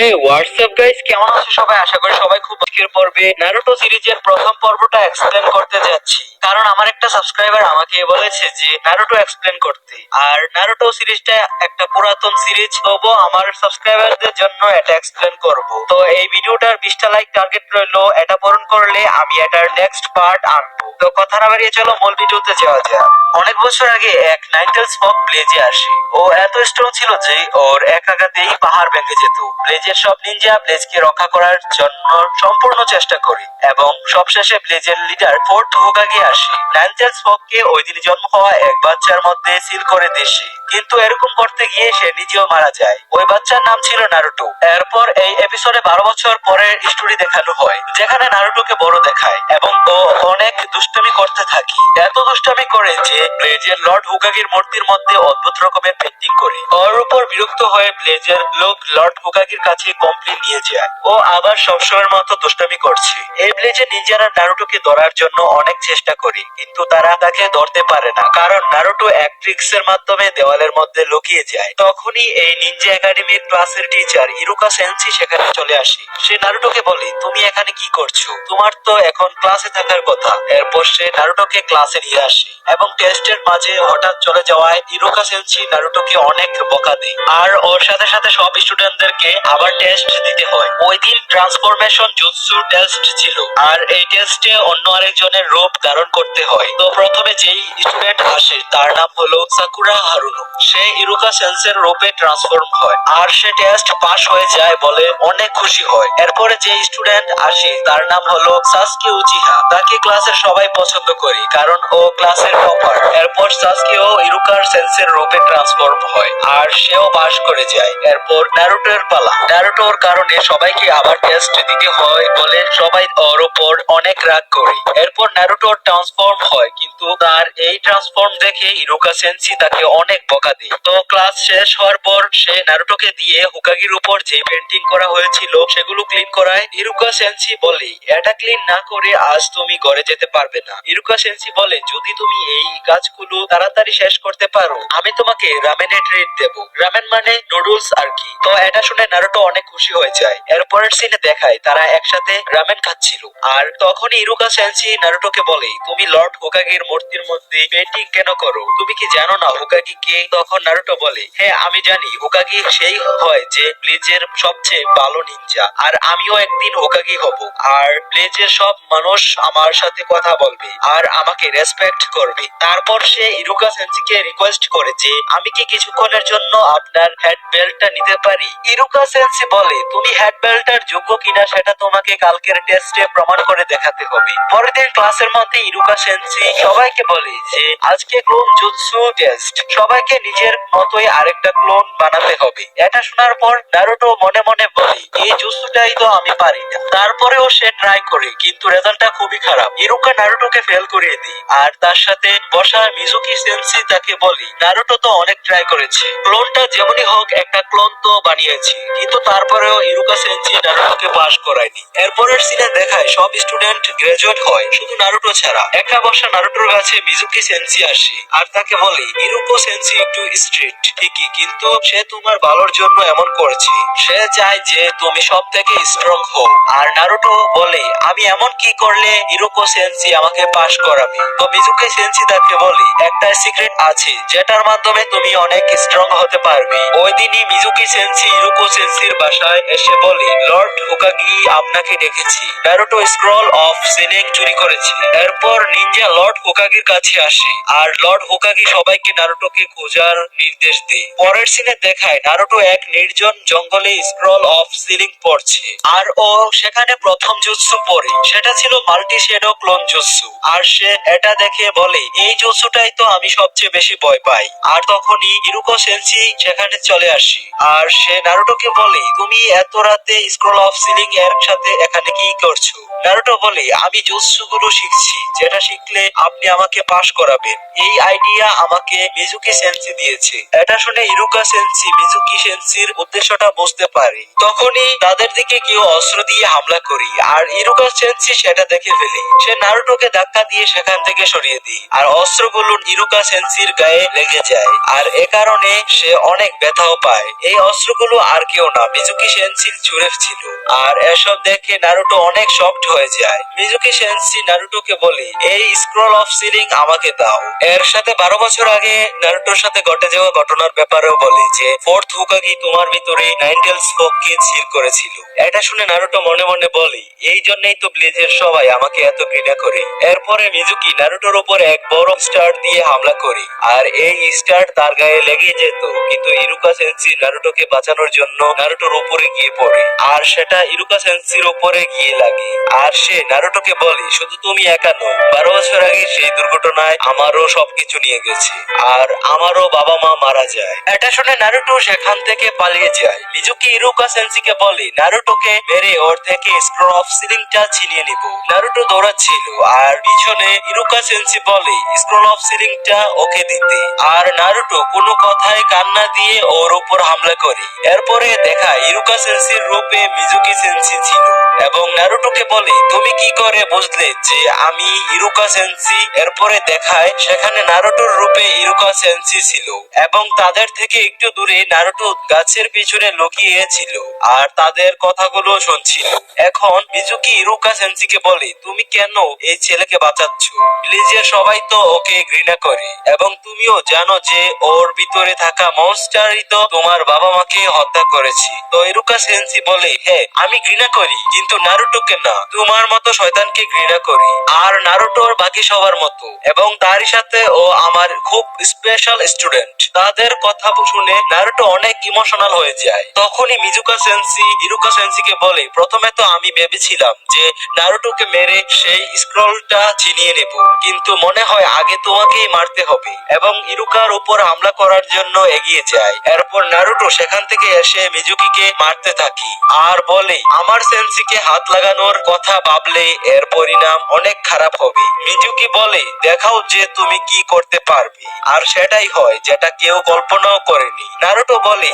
হে WhatsApp guys, কেমন আছো সবাই? আশা করি সবাই খুব আজকের পর্বে নারুটো সিরিজের প্রথম পর্বটা এক্সপ্লেন করতে যাচ্ছি, কারণ আমার একটা সাবস্ক্রাইবার আমাকে বলেছে যে নারুটো এক্সপ্লেন করতে। আর নারুটো সিরিজটা একটা পুরাতন সিরিজ, তবুও আমার সাবস্ক্রাইবারদের জন্য এটা এক্সপ্লেন করব। তো এই ভিডিওটার 20টা লাইক টার্গেট রইলো, এটা পূরণ করলে আমি এটার নেক্সট পার্ট আনবো। তো কথা না বাড়িয়ে চলো মূল ভিডিওতে যাওয়া যাক। অনেক বছর আগে এক নাইনটেলস ফক ব্লেজে আসে। ও এত স্ট্রং ছিল যে ওর এক আঘাতেই পাহাড় ভেঙে যেত। ব্লেজের সব নিনজা ব্লেজকে রক্ষা করার জন্য সম্পূর্ণ চেষ্টা করে এবং সবশেষে ব্লেজের লিডার ফোর্থ হোকাগে আসে। নাইনটেলস ফককে ওই দিন জন্ম হওয়া এক বাচ্চার মধ্যে সিল করে দেশে, কিন্তু এরকম করতে গিয়ে সে নিজেও মারা যায়। ওই বাচ্চার নাম ছিল নারুটো। এরপর এই এপিসোডে 12 বছর পরের স্টোরি দেখানো হয়, যেখানে নারুটোকে বড় দেখায় এবং ও অনেক দুষ্টামি করতে থাকে। এত দুষ্টামি করে যে ব্লেজের লর্ড হুকাগির মূর্তির মধ্যে অদ্ভুত রকমের পেন্টিং করে। ওর উপর বিরক্ত হয়ে ব্লেজের লোক লর্ড হুকাগির কাছে কমপ্লেন নিয়ে যায়। ও আবার সবসময়ের মতো দুষ্টামি করছে। এই ব্লেজের নিনজারা নারুটোকে ধরার জন্য অনেক চেষ্টা করে, কিন্তু তারা তাকে ধরতে পারে না, কারণ নারুটো এক ট্রিক্সের মাধ্যমে দেওয়ালের মধ্যে লুকিয়ে যায়। তখনই এই নিনজা একাডেমির ক্লাসের টিচার ইরুকা সেন্সি সেখানে চলে আসে। সে নারুটোকে বলে, তুমি এখানে কি করছো? তোমার তো এখন ক্লাসে থাকার কথা। এরপর সে নারুটোকে ক্লাসে নিয়ে আসে এবং টেস্টের মাঝে হঠাৎ চলে যাওয়ায় ইরুকা সেন্সি নারুটোকে অনেক বকা দেয়। আর ওর সাথে সাথে সব স্টুডেন্টদেরকে আবার টেস্ট দিতে হয়। ওই দিন ট্রান্সফরমেশন জুৎসু টেস্ট ছিল, আর এই টেস্টে অন্য আরেকজনের রূপ ধারণ করতে হয়। তো প্রথমে যেই স্টুডেন্ট আসে তার নাম হলো সাকুরা হারুনো। সে ইরুকা সেন্সের রূপে ট্রান্সফর্ম হয়, আর সে টেস্ট পাস হয়ে যায় বলে অনেক খুশি হয়। এরপরে যে স্টুডেন্ট আসে তার নাম হলো সাসকি উচিহা। তাকে ক্লাসের সবাই পছন্দ করে, কারণ ও ক্লাসের টপার। এরপর সাসকিও ইরুকার সেন্সের রূপে ট্রান্সফর্ম হয়, আর সেও পাস করে যায়। এরপর নারুটোর পালা। নারুটোর কারণে সবাইকে আবার টেস্ট দিতে হয় বলে সবাই ওর উপর অনেক রাগ করে। এরপর নারুটোর ট্রান্সফর্ম হয়, কিন্তু তার এই ট্রান্সফর্ম দেখে ইরুকা সেন্সি তাকে অনেক বকা দেয়। তো ক্লাস শেষ হওয়ার পর সে নারুটোকে দিয়ে হুকাগির উপর যে পেন্টিং করা হয়েছিল সেগুলো ক্লিন করায়। ইরুকা সেন্সি বলে, এটা ক্লিন না করে আজ তুমি ঘরে যেতে পারবে না। ইরুকা সেন্সি বলে, যদি তুমি এই কাজগুলো তাড়াতাড়ি শেষ করতে পারো আমি তোমাকে রামেনে ট্রিট দেব। রামেন মানে নুডলস আর কি। তো এটা শুনে নারুটো অনেক খুশি হয়ে যায়। এরপরের সিনে দেখায় তারা একসাথে রামেন খাচ্ছিল। আর তখনই ইরুকা সেন্সি নারুটোকে বলে, তুমি লর্ড হোকাগির মূর্তির মধ্যে পেন্টিং কেন করো? তুমি কি জানো না হোকাগি কে? তখন নারুটো বলে, হ্যাঁ আমি জানি, হোকাগি সেই হয় যে ব্লেজের সবচেয়ে ভালো নিনজা, আর আমিও একদিন হোকাগি হব। আর ব্লেজের সব মানুষ আমার সাথে কথা বলবে আর আমাকে রেসপেক্ট করবে। তারপর সে ইরুকা সেন্সিকে রিকোয়েস্ট করে যে আমি কি কিছুক্ষণের জন্য আপনার হেড বেল্টটা নিতে পারি? ইরুকা সেন্সি বলে, তুমি হেড বেল্টটার যোগ্য কিনা সেটা তোমাকে কালকের টেস্টে প্রমাণ করে দেখাতে হবে। পরের দিন ক্লাসের মধ্যে ইরুকা সেন্সি সবাইকে বলে যে আজকে ক্লোন জুৎসু টেস্ট, সবাইকে নিজের মতোই আরেকটা ক্লোন বানাতে হবে। এটা শোনার পর নারুটো মনে মনে বলে, এই জুৎসুটাই তো আমি পারি না। তারপরেও সে ট্রাই করে, কিন্তু রেজাল্টটা খুবই খারাপ। ইরুকা নারুটোকে ফেল করিয়ে দেয়। আর তার সাথে বসা মিজুকি সেন্সি তাকে বলে, নারুটো তো অনেক ট্রাই করেছে, ক্লোনটা যেমনই হোক একটা ক্লোন তো বানিয়েছে, কিন্তু তারপরেও ইরুকা সেন্সি নারুটোকে পাস করায়নি। এরপরের সিনে দেখায় সব স্টুডেন্ট গ্রাজুয়েট হয়, শুধু নারুটো ছাড়া। একা বসা নারুটোর কাছে মিজুকি সেন্সি আসে আর তাকে বলে, ইরুকো সেন্সি একটু স্ট্রিক্ট ঠিকই, কিন্তু সে তোমার ভালোর জন্য এমন করেছে। সে চায় যে তুমি সব থেকে স্ট্রং হও। আর নারুটো বলে, আমি এমন কি করলে ইরুকো সেন্সি আমাকে পাস করাবে? তো মিজুকি সেন্সি তাকে বলে, একটা সিক্রেট আছে যেটার মাধ্যমে তুমি অনেক স্ট্রং হতে পারবে। ওই দিনই মিজুকি সেন্সি ইরুকো সেন্সির বাসায় এসে বলে, লর্ড হোকাগি আপনাকে ডেকেছি। নারুটো স্ক্রল অফ সিলিং চুরি করেছে। এরপর নিনজা লর্ড হোকাগির কাছে আসে, আর লর্ড হোকাগি সবাইকে নারুটোকে খোঁজার নির্দেশ দেয়। পরের সিনে দেখায় নারুটো এক নির্জন জঙ্গলে স্ক্রল অফ সিলিং পড়ছে, আর ও সেখানে প্রথম জুৎসু পড়ে। সেটা ছিল মাল্টি শ্যাডো ক্লোন জুৎসু। আর সে এটা দেখে বলে, এই জুৎসুটাই তো আমি সবচেয়ে বেশি ভয় পাই। আর তখনই ইরুকো সেন্সি সেখানে চলে আসে, আর সে নারুটোকে বলে, তুমি এত রাতে স্ক্রল অফ সিলিং এর সাথে এখানে কি করছো? নারুটো বলে, আমি জুৎসু গুলো শিখছি, যেটা শিখলে আপনি আমাকে পাস করাবেন। এই আইডিয়া আমাকে মিজুকি সেন্সি দিয়েছে। এটা শুনে ইরুকা সেন্সি মিজুকি সেন্সির উদ্দেশ্যটা বুঝতে পারে। তখনই তখনই তাদের দিকে কেউ অস্ত্র দিয়ে হামলা করি আর ইরুকা সেন্সি সেটা দেখে ফেলি। সে নারুটোকে ধাক্কা দিয়ে সেখান থেকে সরিয়ে দিই আর অস্ত্রগুলো ইরুকা সেন্সির গায়ে লেগে যায় আর এ কারণে সে অনেক ব্যথাও পায়। এই অস্ত্রগুলো আর কেউ না, মিজুকি সেন্সির ছুঁড়ে ছিল। আর এসব দেখে নারুটো অনেক শকড হয়ে যায়। মিজুকি সেন্সি নারুটোকে বলে এই স্ক্রল অফ সিলিং আমাকে দাও। এর সাথে 12 বছর আগে নারুটোর সাথে ঘটে যাওয়া ঘটনার ব্যাপারেও বলে যে ফোর্থ হুকাগি তোমার ভিতরে নাইন টেলস ফোককে সিল করেছিল। এটা শুনে নারুটো মনে মনে বলে এই জন্যই তো ব্লেজের সবাই আমাকে এত ঘৃণা করে। এরপরে মিজুকি নারুটোর উপর এক বড় স্টার দিয়ে হামলা করে আর এই স্টার তার গায়ে লেগে যেত, কিন্তু ইরুকা সেন্সি নারুটোকে বাঁচানোর জন্য নারুটোর উপরে গিয়ে পড়ে আর সেটা ইরুকা সেন্সির উপরে গিয়ে লাগে। আর সে নারুটোকে বলে শুধু তুমি একা নও, 12 বছর আগে সেই দুর্ঘটনায় আমারও সবকিছু নিয়ে গেছে আর আমারও বাবা মা মারা যায়। এটা শুনে নারুটো সেখান থেকে পালিয়ে যায়। মিজুকি ইরুকা সেন্সিকে বলে নারুটোকে মেরে ওর থেকে স্ক্রল অফ সিলিংটা ছিনিয়ে নিব। নারুটো দৌড়াচ্ছিল আর পিছনে ইরুকা সেন্সি বলে স্ক্রল অফ সিলিংটা ওকে দিতে, আর নারুটো কোনো কথায় কান্না দিয়ে ওর উপর হামলা করে। এরপরে দেখা ইরুকা সেন্সির রূপে মিজুকি সেন্সি ছিল এবং নারুটোকে বলে তুমি কি করে বুঝলে যে আমি ইরুকা সেন্সি? এরপরে দেখায় সেখানে নারুটোর রূপে ইরুকা সেন্সি ছিল এবং তাদের থেকে একটু দূরে নারুটো গাছের পিছনে লুকিয়ে ছিল আর তাদের কথাগুলো শুনছিল। এখন মিজুকি ইরুকা সেন্সিকে বলে তুমি কেন এই ছেলেকে বাঁচাচ্ছ? ব্লেজের সবাই তো ওকে ঘৃণা করে এবং তুমিও জানো যে ওর ভিতরে থাকা মনস্টারই তো তোমার বাবা মাকে হত্যা করেছে। তো ইরুকা সেন্সি বলে হ্যাঁ আমি ঘৃণা করি, কিন্তু নারুটোকে না, তোমার মতো শয়তানকে ঘৃণা করি আর নারুটোর বাকি সবার মতো, এবং তারই সাথে ও আমার খুব স্পেশাল স্টুডেন্ট। তাদের কথা শুনে নারুটো অনেক ইমোশনাল হয়ে যায়। তখনই মিজুকা সেন্সি ইরুকা সেন্সিকে বলে প্রথমে তো আমি ভেবেছিলাম যে নারুটোকে মেরে সেই স্ক্রলটা ছিনিয়ে নেব, কিন্তু মনে হয় আগে তোমাকেই মারতে হবে, এবং ইরুকার উপর হামলা করার জন্য এগিয়ে যায়। এরপর নারুটো সেখান থেকে এসে মিজুকিকে মারতে থাকি আর বলে আমার সেন্সিকে হাত লাগানোর কথা ভাবলে এর পরিণাম অনেক খারাপ হবে। মিজুকি বলে দেখাও যে তুমি কি করতে পারবে, আর সেটাই হয় যেটা কেউ কল্পনাও করেনি। নারুটো বলে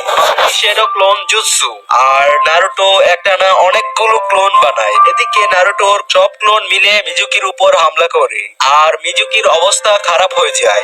শ্যাডো ক্লোন জুৎসু, আর নারুটো একটা না অনেকগুলো ক্লোন বানায়। এদিকে নারুটোর সব ক্লোন মিলে মিজুকির উপর হামলা করে আর মিজুকির অবস্থা খারাপ হয়ে যায়।